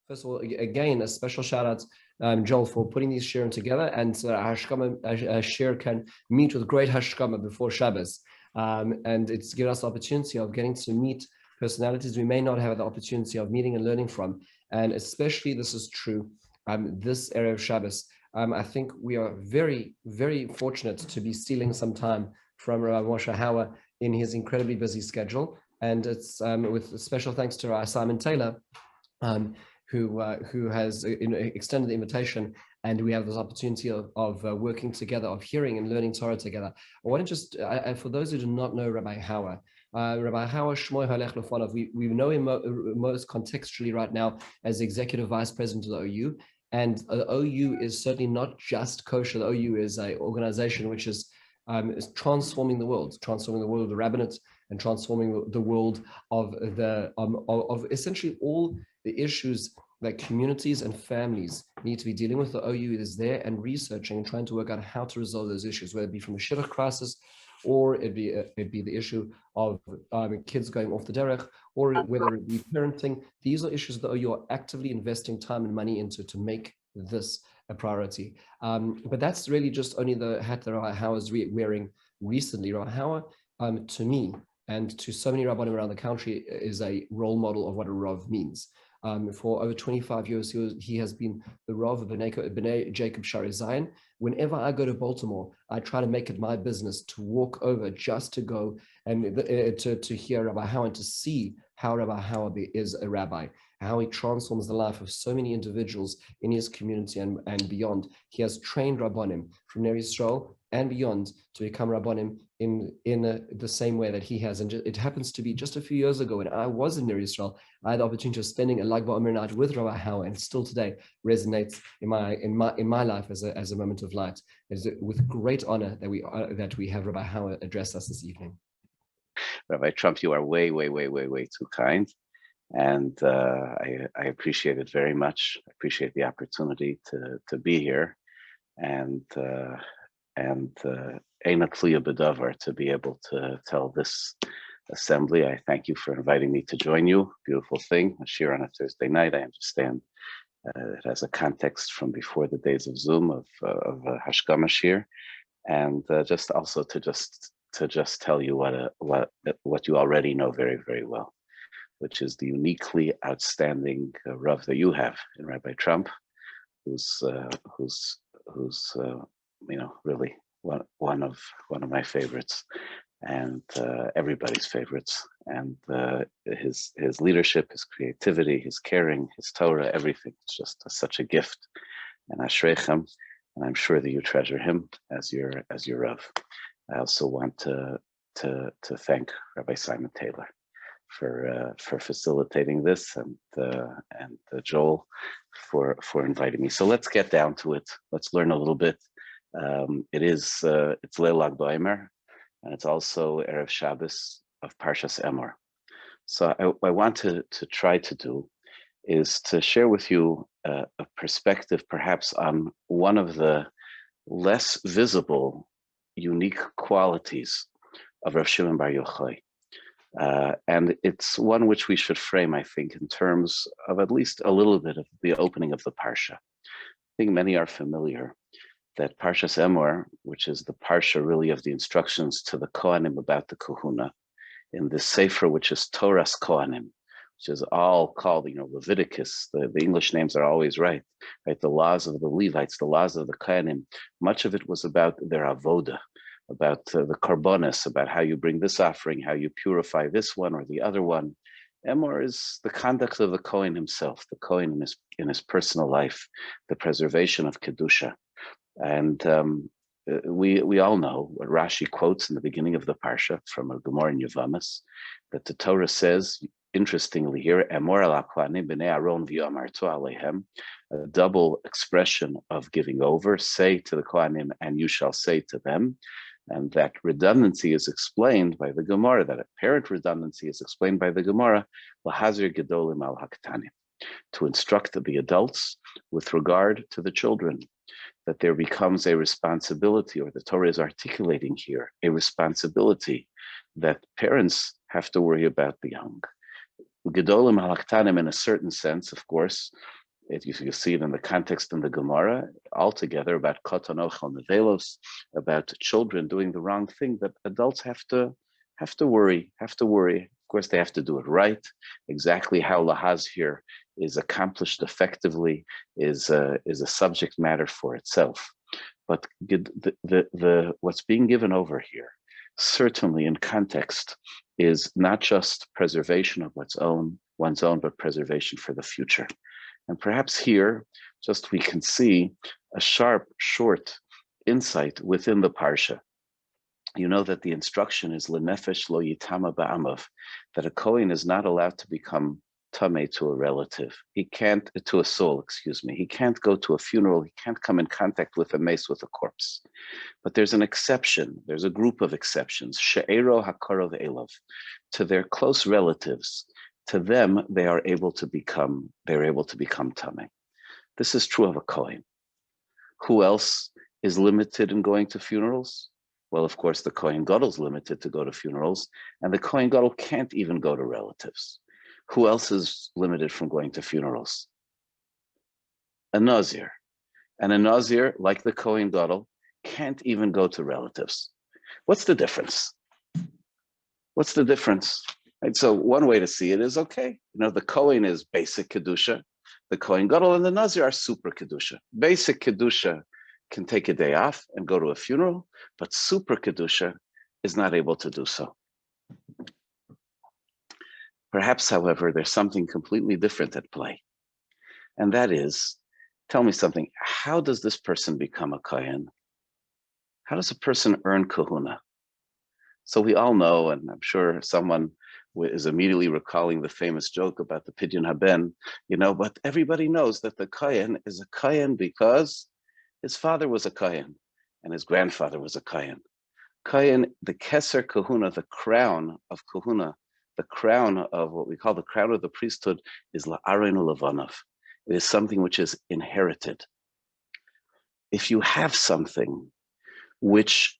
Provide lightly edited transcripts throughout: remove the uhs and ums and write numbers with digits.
First of all, again, a special shout out, Joel, for putting these shiurim together. And Hashkama shiur can meet with great Hashkama before Shabbos. And it's given us the opportunity of getting to meet personalities we may not have the opportunity of meeting and learning from. And especially this is true this area of Shabbos. I think we are very, very fortunate to be stealing some time from Rabbi Moshe Hauer in his incredibly busy schedule. And it's with special thanks to Simon Taylor, who has extended the invitation, and we have this opportunity of working together, of hearing and learning Torah together. I want to just, for those who do not know Rabbi Hauer, Rabbi Hauer, Shmoy Halech Lefonov, we know him most contextually right now as Executive Vice President of the OU, and the OU is certainly not just kosher. The OU is an organization which is transforming the world of the rabbinate, and transforming the world of of essentially all the issues that communities and families need to be dealing with. The OU is there and researching and trying to work out how to resolve those issues, whether it be from a shidduch crisis, or it'd be the issue of kids going off the derech, or whether it be parenting. These are issues that OU are actively investing time and money into to make this a priority. But that's really just only the hat that Rabbi Hauer is wearing recently. Rabbi Hauer, to me, and to so many rabbanim around the country, is a role model of what a rav means. For over 25 years, he has been the rav of B'nai Jacob Shari Zion. Whenever I go to Baltimore, I try to make it my business to walk over just to go and to hear Rabbi Hauer and to see how Rabbi Hauer is a rabbi, how he transforms the life of so many individuals in his community and beyond. He has trained rabbanim from Ner Yisrael and beyond to become rabbanim in the same way that he has. And it happens to be just a few years ago when I was in Ner Yisrael, I had the opportunity of spending a Lag BaOmer night with Rabbi Hauer, and still today resonates in my life as a moment of light. It's with great honor that we have Rabbi Hauer address us this evening. Rabbi Trump, you are way, way, way, way, way too kind. And I appreciate it very much. I appreciate the opportunity to be here, and Eina Tluya B'Davar, to be able to tell this assembly. I thank you for inviting me to join you. Beautiful thing, a shiur on a Thursday night. I understand it has a context from before the days of Zoom of Hashkama shiur, and just also to just tell you what you already know very, very well, which is the uniquely outstanding Rav that you have in Rabbi Trump, who's really one of my favorites, and everybody's favorites. And his leadership, his creativity, his caring, his Torah, everything. It's just such a gift. And Ashreichem, and I'm sure that you treasure him as your Rav. I also want to thank Rabbi Simon Taylor for facilitating this, and Joel for inviting me. So let's get down to it. Let's learn a little bit. It's Leil Lag BaOmer, and it's also Erev Shabbos of Parshas Emor. So I want to try to do is to share with you a perspective perhaps on one of the less visible, unique qualities of Rav Shimon Bar Yochai. And it's one which we should frame, I think, in terms of at least a little bit of the opening of the Parsha. I think many are familiar that Parshas Emor, which is the Parsha really of the instructions to the Kohanim about the Kahuna, in this Sefer, which is Torah's Kohanim, which is all called, Leviticus. The English names are always right? The laws of the Levites, the laws of the Kohanim. Much of it was about their avoda, about the karbonis, about how you bring this offering, how you purify this one or the other one. Emor is the conduct of the Kohen himself, the Kohen in his personal life, the preservation of Kedusha. And we all know what Rashi quotes in the beginning of the Parsha from a Gemara in Yevamos, that the Torah says, interestingly here, Emor al HaKohanim b'nei Aaron v'yomartu alehem, a double expression of giving over, say to the Kohanim, and you shall say to them. And that redundancy is explained by the Gemara, that apparent redundancy is explained by the Gemara, l'hazir gedolim al haktanim, to instruct the adults with regard to the children, that there becomes a responsibility, or the Torah is articulating here, a responsibility that parents have to worry about the young. Gedolim halaktanim, in a certain sense, of course, you see it in the context in the Gemara altogether about kotonochel nevelos, about children doing the wrong thing, that adults have to worry. Of course, they have to do it right. Exactly how lahaz here is accomplished effectively is a subject matter for itself. But the what's being given over here, certainly in context, is not just preservation of one's own, but preservation for the future. And perhaps here, just we can see a sharp, short insight within the parsha. You know that the instruction is lenefesh lo yitama ba'amav, that a kohen is not allowed to become tameh to a relative. He can't, to a soul, excuse me. He can't go to a funeral. He can't come in contact with a mace, with a corpse. But there's an exception. There's a group of exceptions. She'ero hakarov elav, to their close relatives. To them, they're able to become tameh. This is true of a kohen. Who else is limited in going to funerals? Well, of course, the kohen gadol is limited to go to funerals, and the kohen gadol can't even go to relatives. Who else is limited from going to funerals? A nazir. And a nazir, like the kohen gadol, can't even go to relatives. What's the difference? Right, so one way to see it is, okay, the Kohen is basic Kedusha, the Kohen Gadol and the Nazir are super Kedusha. Basic Kedusha can take a day off and go to a funeral, but super Kedusha is not able to do so. Perhaps, however, there's something completely different at play. And that is, tell me something, how does this person become a Kohen? How does a person earn kahuna? So we all know, and I'm sure someone is immediately recalling the famous joke about the Pidyon Haben, but everybody knows that the Kohen is a Kohen because his father was a Kohen and his grandfather was a Kohen. Kohen, the Keser Kahuna, the crown of Kahuna, the crown of what we call the crown of the priesthood, is La'areinu Levanov. It is something which is inherited. If you have something which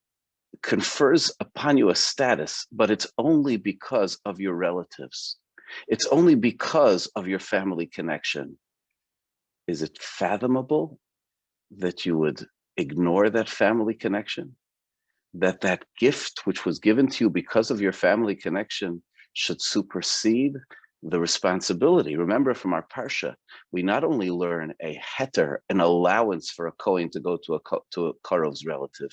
confers upon you a status, but it's only because of your relatives. It's only because of your family connection. Is it fathomable that you would ignore that family connection? That gift which was given to you because of your family connection should supersede the responsibility. Remember from our parsha, we not only learn a heter, an allowance for a kohen to go to a karov's relative.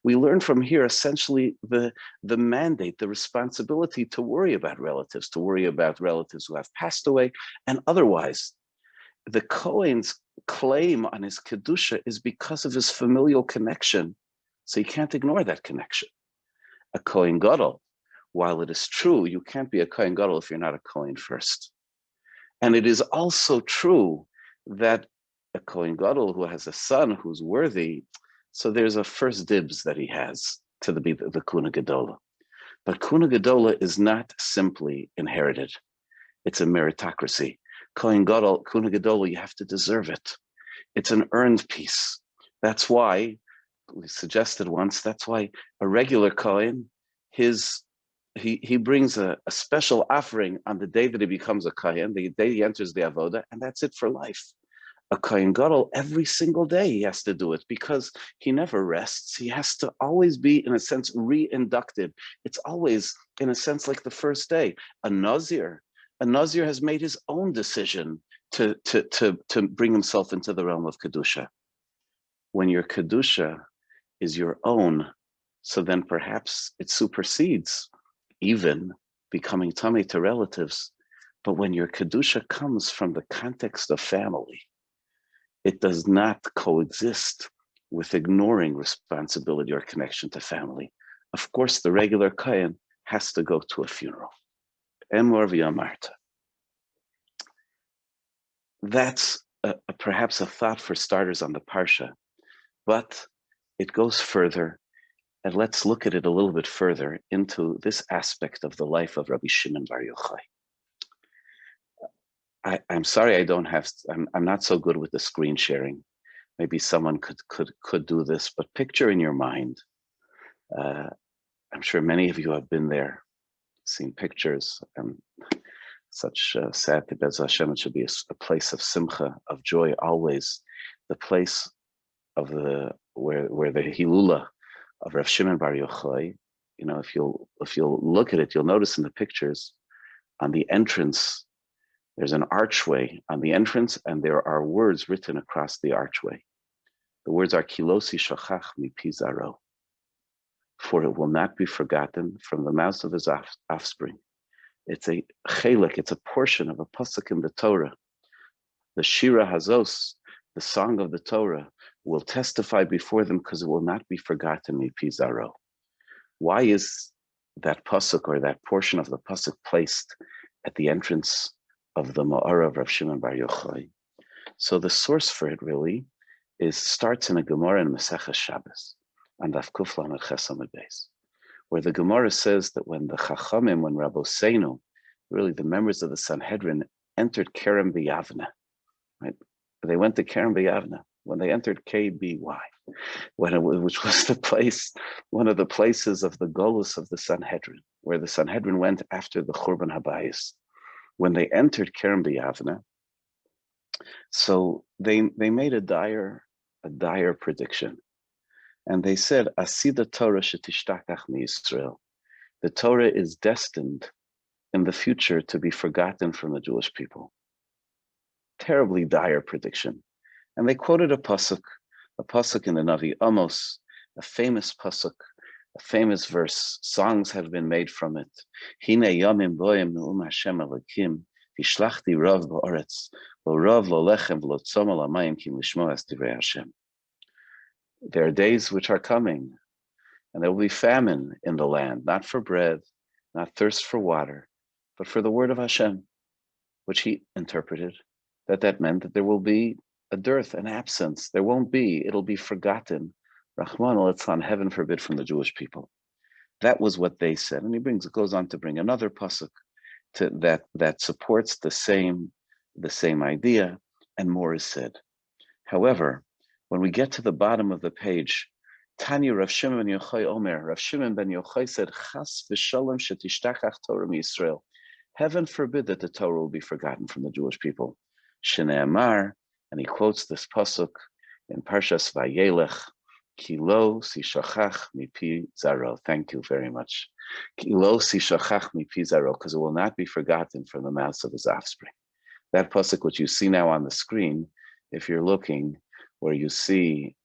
We learn from here essentially the mandate, the responsibility to worry about relatives who have passed away, and otherwise. The kohen's claim on his kedusha is because of his familial connection, so you can't ignore that connection. A kohen gadol, while it is true, you can't be a kohen gadol if you're not a kohen first. And it is also true that a kohen gadol who has a son who's worthy, so there's a first dibs that he has to be the kuna gedola. But kuna gedola is not simply inherited. It's a meritocracy. Kohen gadol, kuna gedola, you have to deserve it. It's an earned piece. That's why, we suggested once, that's why a regular kohen, he brings a special offering on the day that he becomes a kohen, the day he enters the avoda, and that's it for life. A kohen gadol, every single day he has to do it because he never rests. He has to always be, in a sense, re-inducted. It's always, in a sense, like the first day. A nazir has made his own decision to bring himself into the realm of kedusha. When your kedusha is your own, so then perhaps it supersedes even becoming tameh to relatives. But when your kedusha comes from the context of family, it does not coexist with ignoring responsibility or connection to family. Of course, the regular kohen has to go to a funeral. Emor v'yamarta. That's perhaps a thought for starters on the parsha, but it goes further. And let's look at it a little bit further into this aspect of the life of Rabbi Shimon Bar Yochai. I'm sorry, I'm not so good with the screen sharing. Maybe someone could do this, but picture in your mind. I'm sure many of you have been there, seen pictures. such sad. Bez Hashem, it should be a place of simcha, of joy, always. The place of where the Hilula of Rav Shimon Bar Yochai. If you'll look at it, you'll notice in the pictures on the entrance. There's an archway on the entrance, and there are words written across the archway. The words are Kilosi Shachach Mi Pizaro, for it will not be forgotten from the mouth of his offspring. It's a chelik, it's a portion of a pasuk in the Torah. The Shira Hazos, the song of the Torah, will testify before them because it will not be forgotten Mi Pizaro. Why is that pasuk or that portion of the pasuk placed at the entrance of the Ma'ara of Rav Shimon Bar Yochai? So the source for it really starts in a Gemara in Maseches Shabbos, and Daf Kuf Lamed Ches Amud Beis, where the Gemara says that when the Chachamim, when Rabboseinu, really the members of the Sanhedrin, entered Kerem B'Yavne, right? They went to Kerem B'Yavne. When they entered KBY, which was the place, one of the places of the Golus of the Sanhedrin, where the Sanhedrin went after the Churban Habayis. When they entered Kerem B'Yavne, so they made a dire prediction, and they said, "Asida Torah shetishtachach miYisrael." The Torah is destined in the future to be forgotten from the Jewish people. Terribly dire prediction. And they quoted a pasuk in the Navi Amos, a famous pasuk, a famous verse. Songs have been made from it. Hine yamim boim me'um Hashem Elokim, hishlachti rav ba'aretz, lo rav lo lechem lo tzom al hamayim ki lishmo es divrei Hashem. There are days which are coming, and there will be famine in the land, not for bread, not thirst for water, but for the word of Hashem, which he interpreted that meant that there will be a dearth, an absence. There won't be, it'll be forgotten. Rahman al-Itzlan, heaven forbid, from the Jewish people. That was what they said. And he goes on to bring another pasuk that supports the same idea, and more is said. However, when we get to the bottom of the page, Tanya Rav Shimon ben Yochai Omer, Rav Shimon ben Yochai said, Chas v'shalom shetishtachach Torah miYisrael. Heaven forbid that the Torah will be forgotten from the Jewish people. Shnei Amar, and he quotes this pasuk in Parshas Vayelech, Kilo sishachach mipi zaro. Thank you very much. Kilo sishachach mipi zaro, because it will not be forgotten from the mouths of his offspring. That pasuk, which you see now on the screen, if you're looking, where you see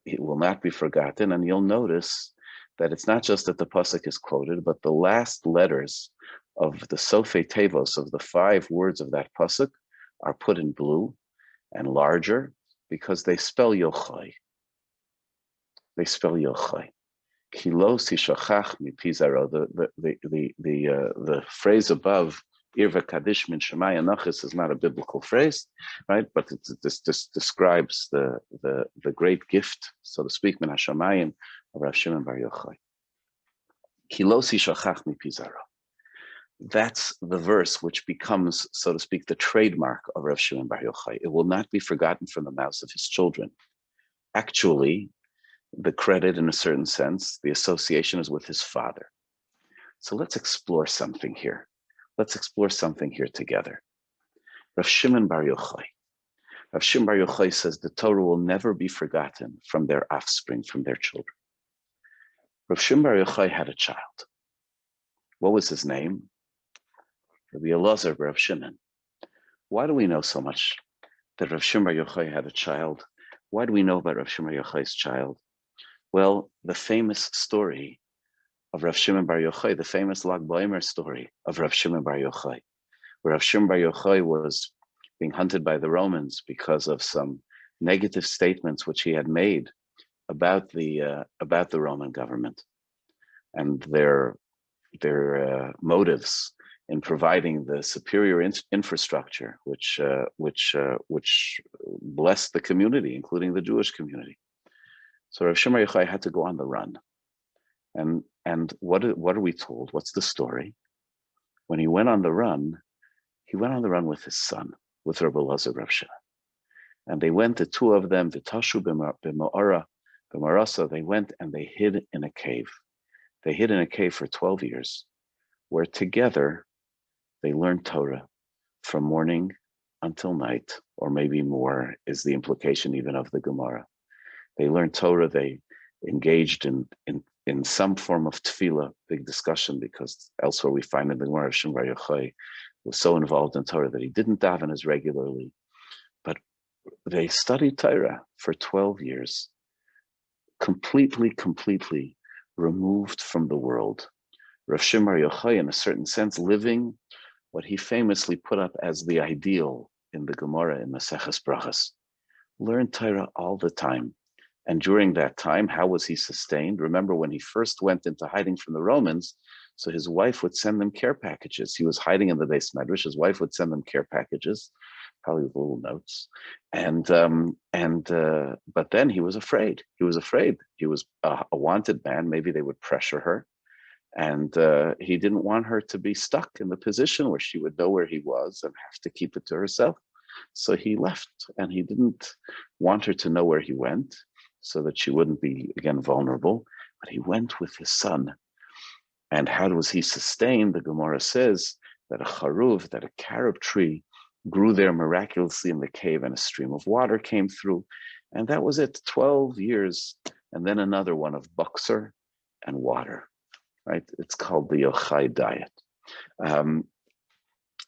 it will not be forgotten, and you'll notice that it's not just that the pasuk is quoted, but the last letters of the Sofei Tevos, of the 5 words of that pasuk, are put in blue and larger because they spell Yochai. They spell Yochai. Kilo sishachach mipi zaro. The phrase above, Irva Kadish min Shemai Anachis, is not a biblical phrase, right? But this describes the great gift, so to speak, min Hashamayim, of Rav Shimon Bar Yochai. Kilo sishachach mipi zaro. That's the verse which becomes, so to speak, the trademark of Rav Shimon Bar Yochai. It will not be forgotten from the mouths of his children. Actually, the credit, in a certain sense, the association is with his father. So let's explore something here. Let's explore something here together. Rav Shimon Bar Yochai. Rav Shimon Bar Yochai says the Torah will never be forgotten from their offspring, from their children. Rav Shimon Bar Yochai had a child. What was his name? Rabbi Elazar Rav Shimon. Why do we know so much that Rav Shimon Bar Yochai had a child? Why do we know about Rav Shimon Bar Yochai's child? Well, the famous story of Rav Shimon Bar Yochai, the famous Lag Baimer story of Rav Shimon Bar Yochai, where Rav Shimon Bar Yochai was being hunted by the Romans because of some negative statements which he had made about the Roman government and their motives in providing the superior infrastructure which blessed the community, including the Jewish community. So Rav Shimon Bar Yochai had to go on the run. And what are we told? What's the story? When he went on the run with his son, with Rabbi Elazar Rav Shimon. And they went, the two of them, V'tashu b'Marasa, they went and they hid in a cave. They hid in a cave for 12 years, where together they learned Torah, from morning until night, or maybe more, is the implication even of the Gemara. They learned Torah, they engaged in some form of tefillah, big discussion, because elsewhere we find in the Gemara of Shimon Bar Yochai was so involved in Torah that he didn't daven as regularly. But they studied Torah for 12 years, completely removed from the world. Rav Shimon Bar Yochai, in a certain sense, living what he famously put up as the ideal in the Gemara in Maseches Brachos. Learned Torah all the time. And during that time, how was he sustained? Remember when he first went into hiding from the Romans, so his wife would send them care packages. He was hiding in the Beis Medrash. His wife would send them care packages, probably with little notes. But then he was afraid. He was afraid. He was a wanted man. Maybe they would pressure her. And he didn't want her to be stuck in the position where she would know where he was and have to keep it to herself. So he left, and he didn't want her to know where he went, so that she wouldn't be, again, vulnerable. But he went with his son. And how was he sustained? The Gemara says that a charuv, that a carob tree, grew there miraculously in the cave, and a stream of water came through. And that was it, 12 years. And then another one of buxer and water, right? It's called the Yochai diet.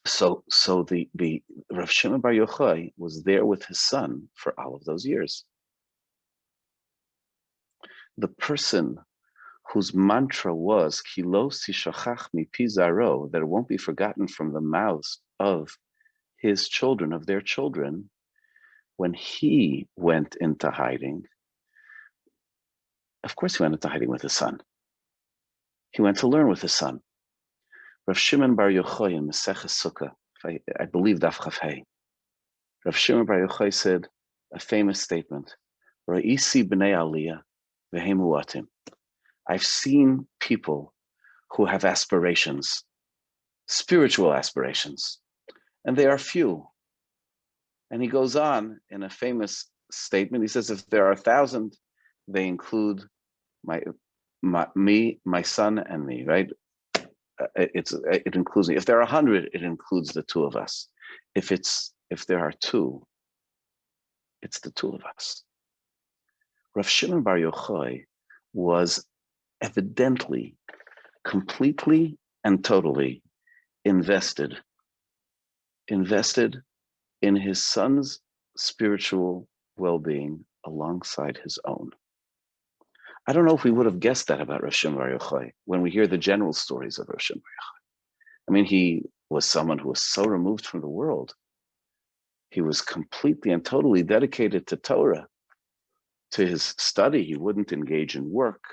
So the Rav Shimon Bar Yochai was there with his son for all of those years. The person whose mantra was "Ki lo tishachach mipi zaro," that it won't be forgotten from the mouths of his children, of their children, when he went into hiding, of course he went into hiding with his son. He went to learn with his son. Rav Shimon Bar Yochai in Maseches Sukkah, I believe Daf Chaf Hei, Rav Shimon Bar Yochai said a famous statement, Ra'isi b'nei aliyah v'hem mu'atim. I've seen people who have aspirations, spiritual aspirations, and they are few. And he goes on in a famous statement. He says, if there are 1,000, they include me, my son, and me, right? It includes me. If there are 100, it includes the two of us. If there are 2, it's the 2 of us. Rav Shimon Bar Yochai was evidently, completely and totally invested in his son's spiritual well-being alongside his own. I don't know if we would have guessed that about Rav Shimon Bar Yochai when we hear the general stories of Rav Shimon Bar Yochai. I mean, he was someone who was so removed from the world. He was completely and totally dedicated to Torah, to his study. He wouldn't engage in work.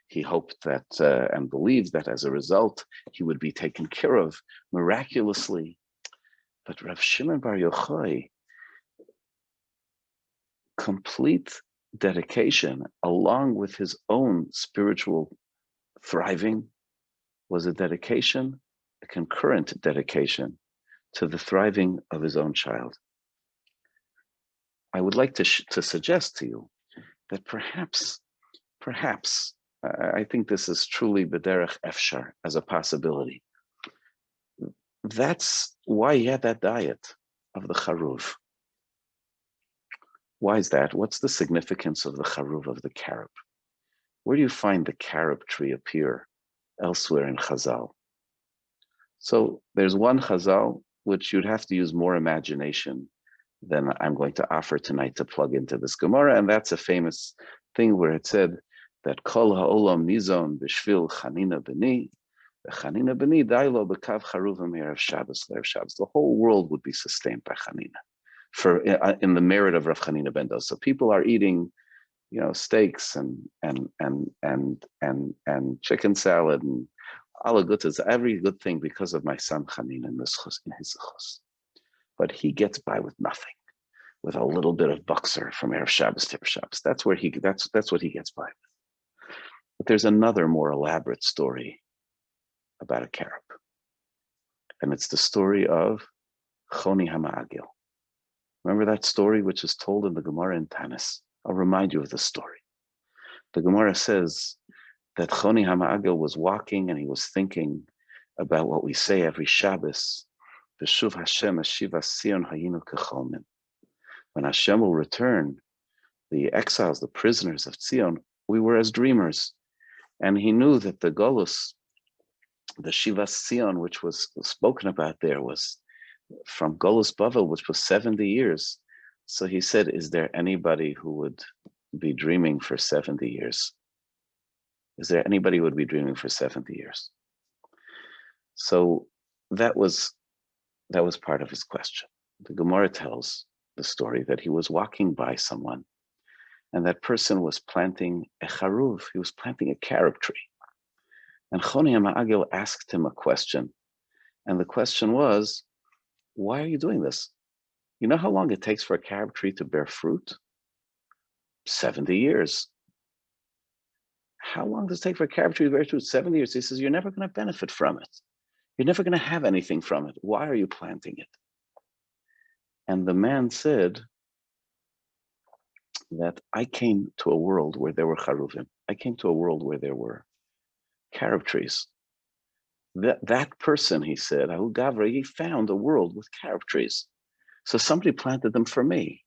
He hoped that and believed that as a result, he would be taken care of miraculously. But Rav Shimon Bar Yochai, complete dedication, along with his own spiritual thriving, was a dedication, a concurrent dedication to the thriving of his own child. I would like to suggest to you that perhaps, I think this is truly b'derech efshar, as a possibility. That's why he had that diet of the charuv. Why is that? What's the significance of the charuv, of the carob? Where do you find the carob tree appear elsewhere in Chazal? So there's one Chazal which you'd have to use more imagination than I'm going to offer tonight to plug into this Gemara, and that's a famous thing where it said that Kol ha'olam nizon b'shvil chanina b'ni, v'chanina b'ni dailo b'kav charuvim erev Shabbos l'erev Shabbos. The whole world would be sustained by chanina, for in the merit of Rav Chanina ben Dosa. So people are eating, steaks and chicken salad and all good, every good thing because of my son Chanina in his zechus. But he gets by with nothing, with a little bit of buxer from Erev Shabbos to Erev Shabbos. That's what he gets by with. But there's another more elaborate story about a carob, and it's the story of Choni HaMa'agil. Remember that story which is told in the Gemara in Tanis? I'll remind you of the story. The Gemara says that Choni HaMa'agil was walking and he was thinking about what we say every Shabbos, V'shuv Hashem ashiva Sion hayinu kecholmin. When Hashem will return the exiles, the prisoners of Zion, we were as dreamers. And he knew that the Golus, the Shivas Zion, which was spoken about there, was from Golus Bavel, which was 70 years. So he said, is there anybody who would be dreaming for 70 years? Is there anybody who would be dreaming for 70 years? So that was part of his question. The Gemara tells the story that he was walking by someone, and that person was planting a charuv. He was planting a carob tree. And Choni HaMa'agel asked him a question. And the question was, why are you doing this? You know how long it takes for a carob tree to bear fruit? 70 years. How long does it take for a carob tree to bear fruit? 70 years. He says, you're never going to benefit from it. You're never going to have anything from it. Why are you planting it? And the man said that I came to a world where there were charuvim. I came to a world where there were carob trees. That person, he said, Ahu Gavra, he found a world with carob trees. So somebody planted them for me,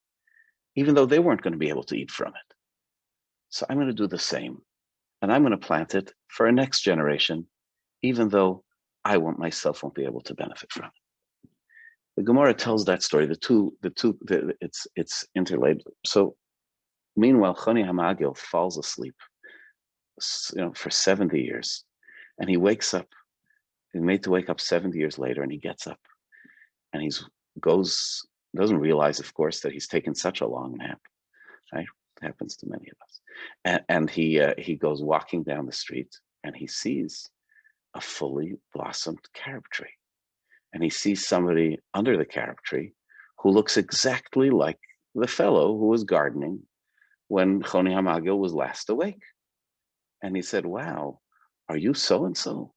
even though they weren't going to be able to eat from it. So I'm going to do the same. And I'm going to plant it for a next generation, even though I myself won't be able to benefit from it. The Gemara tells that story. It's interlaid. So meanwhile, Choni HaMa'agel falls asleep, for 70 years, and he wakes up. He's made to wake up 70 years later, and he gets up, and doesn't realize, of course, that he's taken such a long nap. Right? It happens to many of us. And he goes walking down the street, and he sees a fully blossomed carob tree. And he sees somebody under the carob tree who looks exactly like the fellow who was gardening when Choni HaMa'agel was last awake. And he said, wow, are you so-and-so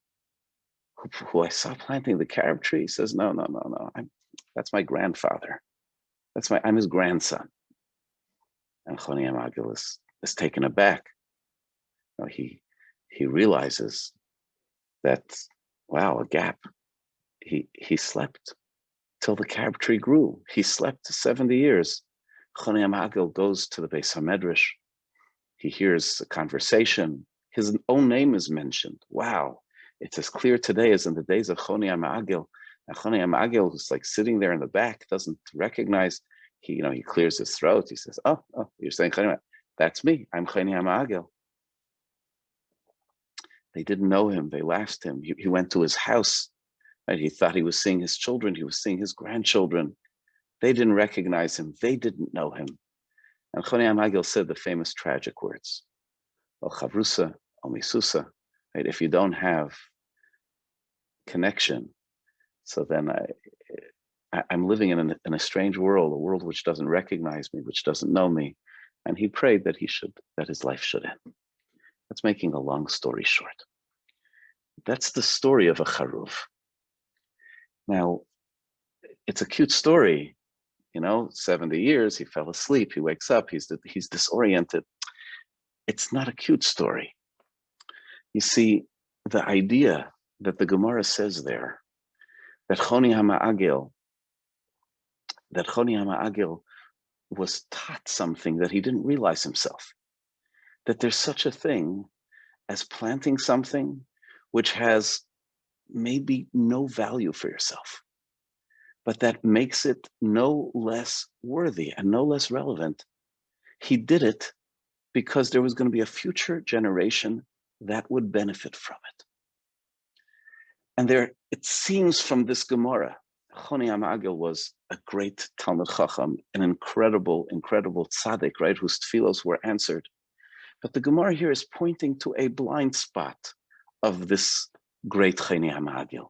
who I saw planting the carob tree? He says, no. That's my grandfather. I'm his grandson. And Choni HaMa'agel is taken aback. He realizes that, wow, a gap. He slept till the carob tree grew. He slept 70 years. Choni HaMa'agel goes to the Beis HaMedrash. He hears a conversation. His own name is mentioned. Wow, it's as clear today as in the days of Choni HaMa'agel. And Choni HaMa'agel, who's like sitting there in the back, doesn't recognize. He clears his throat. He says, "Oh, you're saying Choni HaMa'agel? That's me. I'm Choni HaMa'agel." They didn't know him. They laughed him. He went to his house. Right? He thought he was seeing his children. He was seeing his grandchildren. They didn't recognize him. They didn't know him. And Choni HaMa'agel said the famous tragic words, "Al chavrusa, al misusa." Right? If you don't have connection, so then I'm living in a strange world, a world which doesn't recognize me, which doesn't know me. And he prayed that his life should end. That's making a long story short. That's the story of a charuv. Now, it's a cute story, 70 years, he fell asleep, he wakes up, he's disoriented. It's not a cute story. You see, the idea that the Gemara says there, that Choni HaMa'agel was taught something that he didn't realize himself, that there's such a thing as planting something which has maybe no value for yourself, but that makes it no less worthy and no less relevant. He did it because there was going to be a future generation that would benefit from it. And it seems from this Gemara, Choni HaMa'agel was a great Talmid Chacham, an incredible tzaddik, right, whose tefillos were answered. But the Gemara here is pointing to a blind spot of this great Choni HaMa'agel,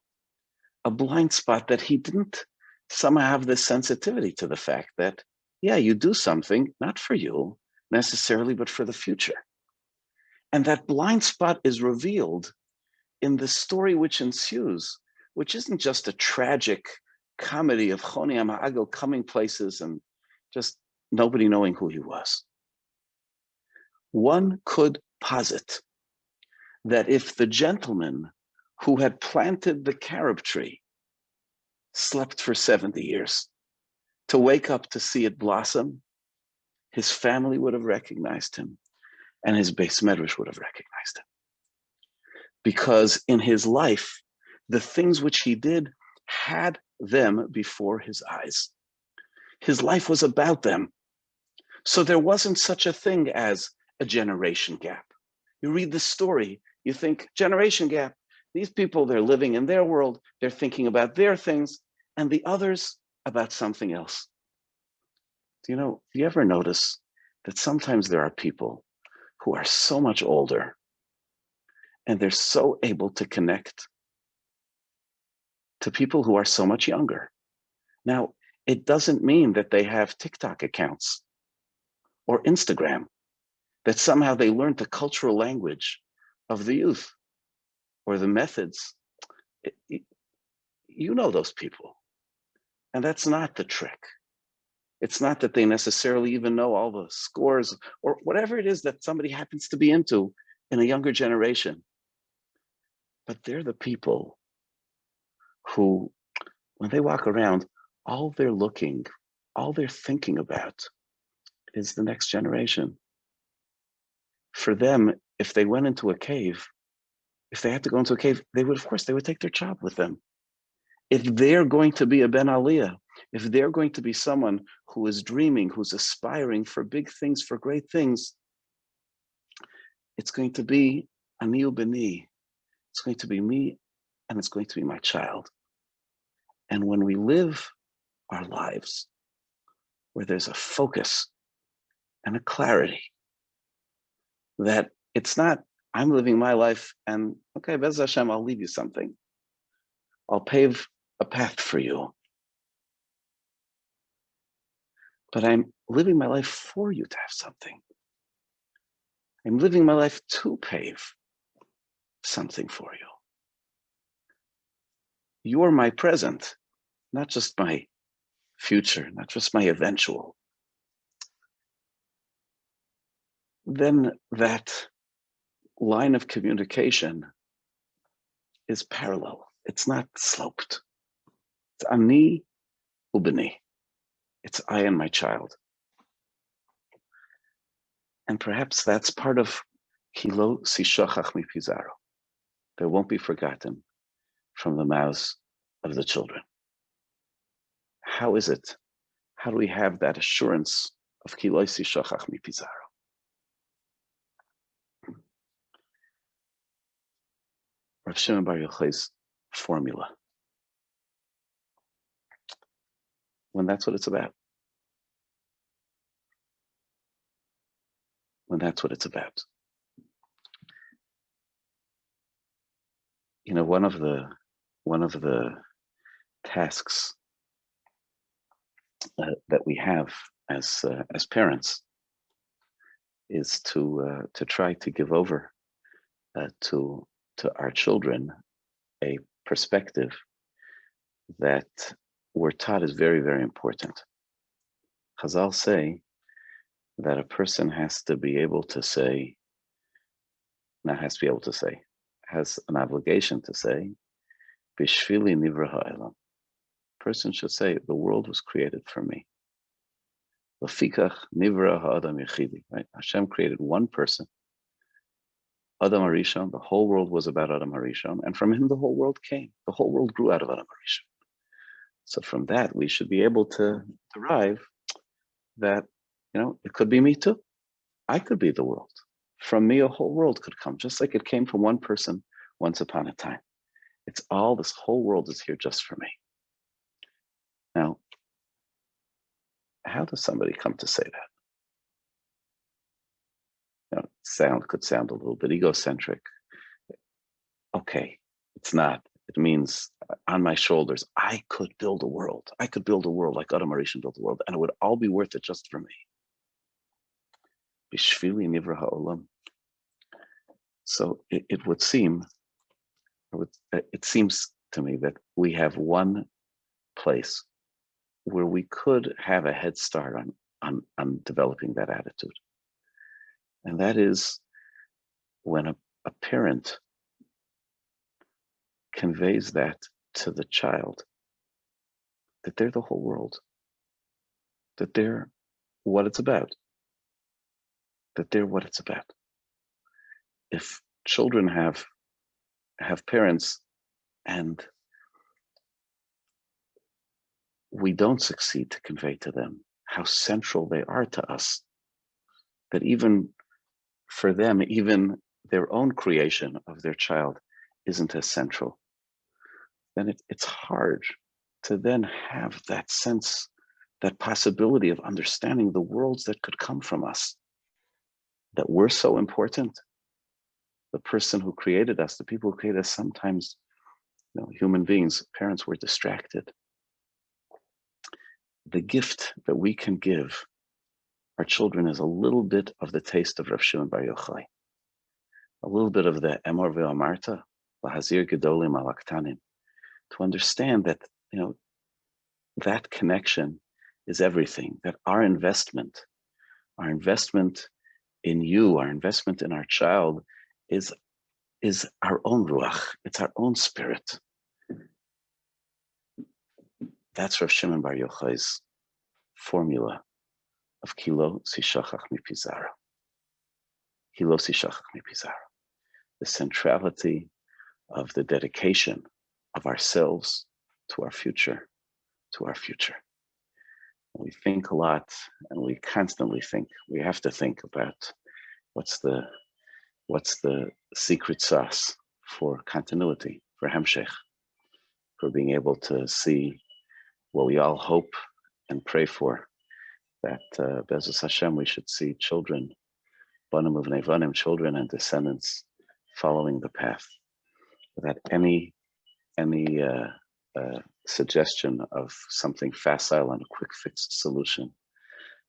a blind spot that he didn't somehow have this sensitivity to the fact that, yeah, you do something, not for you necessarily, but for the future. And that blind spot is revealed in the story which ensues, which isn't just a tragic comedy of Choni HaMa'agel coming places and just nobody knowing who he was. One could posit that if the gentleman who had planted the carob tree slept for 70 years. To wake up to see it blossom, his family would have recognized him, and his Beis Medrash would have recognized him. Because in his life, the things which he did had them before his eyes. His life was about them. So there wasn't such a thing as a generation gap. You read the story, you think, generation gap. These people, they're living in their world, they're thinking about their things, and the others about something else. Do you ever notice that sometimes there are people who are so much older and they're so able to connect to people who are so much younger? Now, it doesn't mean that they have TikTok accounts or Instagram, that somehow they learned the cultural language of the youth or the methods. You know those people. And that's not the trick. It's not that they necessarily even know all the scores or whatever it is that somebody happens to be into in a younger generation. But they're the people who, when they walk around, all they're thinking about is the next generation. For them, if they went into a cave, if they had to go into a cave, they would take their child with them. If they're going to be a Ben Aliyah, if they're going to be someone who is dreaming, who's aspiring for big things, for great things, it's going to be Ani Ubeni. It's going to be me, and it's going to be my child. And when we live our lives where there's a focus and a clarity, that it's not, I'm living my life and, okay, Bez Hashem, I'll leave you something. I'll pave a path for you. But I'm living my life for you to have something. I'm living my life to pave something for you. You're my present, not just my future, not just my eventual. Then that line of communication is parallel. It's not sloped. It's Ani Ubeni. It's I and my child. And perhaps that's part of Kilo Sishachach Mi Pizarro. That won't be forgotten from the mouths of the children. How is it? How do we have that assurance of Kilo Sishachach Mi Pizarro? Rav Shimon Bar Yochai's formula. When that's what it's about. When that's what it's about. One of the tasks that we have as parents is to try to give over to our children a perspective that we're taught is very, very important. Chazal say that a person has an obligation to say, Bishvili nivra ha'elam. Person should say, the world was created for me. Lafikach nivra ha'adam yechidi. Right? Hashem created one person, Adam Harishon. The whole world was about Adam Harishon, and from him the whole world came. The whole world grew out of Adam Harishon. So from that, we should be able to derive that, it could be me too. I could be the world. From me, a whole world could come, just like it came from one person once upon a time. This whole world is here just for me. Now, how does somebody come to say that? Could sound a little bit egocentric. Okay, it's not. It means on my shoulders, I could build a world. I could build a world like Adam Harishon built the world, and it would all be worth it just for me. Bishvili nivra ha'olam. So it would seem, it seems to me that we have one place where we could have a head start on developing that attitude. And that is when a parent conveys that to the child that they're the whole world, that they're what it's about, that they're what it's about. If children have parents and we don't succeed to convey to them how central they are to us, that even for them, even their own creation of their child isn't as central, then it's hard to then have that sense, that possibility of understanding the worlds that could come from us, that we're so important. The person who created us, the people who created us, sometimes, human beings, parents, were distracted. The gift that we can give our children is a little bit of the taste of Rav Shimon Bar Yochai, a little bit of the Emor ve'amarta, lahazir gedolim al aktanim, to understand that, that connection is everything, that our investment in you, our investment in our child is our own ruach, it's our own spirit. That's Rav Shimon Bar Yochai's formula of kilo sishachach mipizara. Kilo sishachach mipizara. The centrality of the dedication of ourselves to our future, We think a lot, and we constantly think. We have to think about what's the secret sauce for continuity, for hemshech, for being able to see what we all hope and pray for, that Be'ezus Hashem, we should see children, banim uvnei banim, children and descendants following the path, without any suggestion of something facile and a quick fix solution.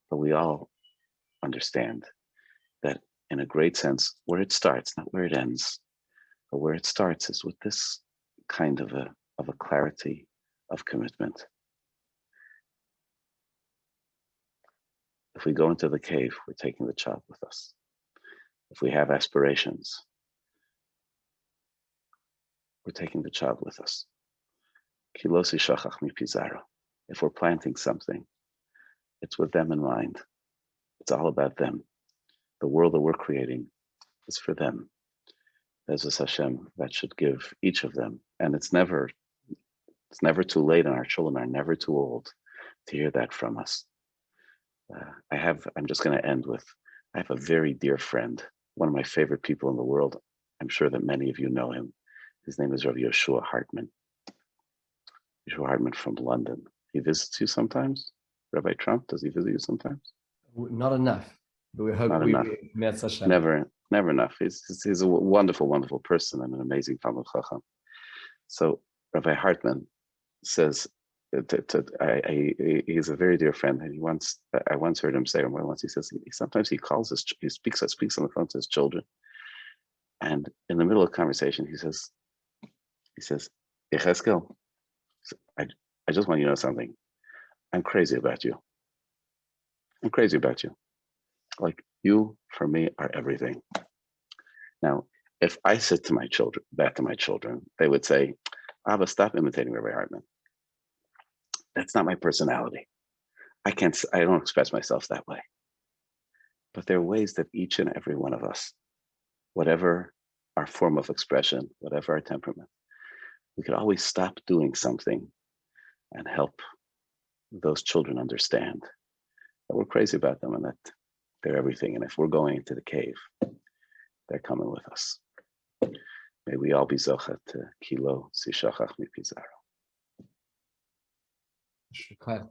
But we all understand that, in a great sense, where it starts, not where it ends, but where it starts is with this kind of a clarity of commitment. If we go into the cave, we're taking the child with us. If we have aspirations, we're taking the child with us. Kilosi shachach mi pizaro. If we're planting something, it's with them in mind. It's all about them. The world that we're creating is for them. Be'ezus Hashem, that should give each of them. And it's never too late, and our children are never too old to hear that from us. I'm just going to end with, I have a very dear friend, one of my favorite people in the world. I'm sure that many of you know him. His name is Rabbi Yoshua Hartman. Yoshua Hartman from London. He visits you sometimes? Rabbi Trump, does he visit you sometimes? Not enough. But we hope Never enough. He's a wonderful, wonderful person and an amazing Talmud Chacham. So Rabbi Hartman says, he's a very dear friend, and I once heard him say, he says, sometimes he calls he speaks on the phone to his children, and in the middle of the conversation, he says, Yecheskel, I just want you to know something. I'm crazy about you. Like, you, for me, are everything. Now, if I said to my children, they would say, Abba, stop imitating Rabbi Hartman. That's not my personality. I don't express myself that way. But there are ways that each and every one of us, whatever our form of expression, whatever our temperament, we could always stop doing something and help those children understand that we're crazy about them and that they're everything. And if we're going into the cave, they're coming with us. May we all be zocha to kilo sishachach mipizaro.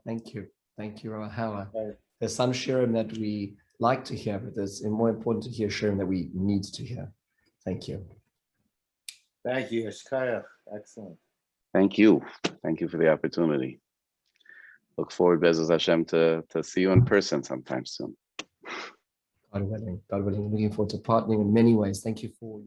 Thank you, Rabbi Hauer. There's some shiurim that we like to hear, but it's more important to hear shiurim that we need to hear. Thank you. Thank you, Yeshkaya. Excellent. Thank you for the opportunity. Look forward, Be'ezus Hashem, to see you in person sometime soon. God willing. Looking forward to partnering in many ways. Thank you for your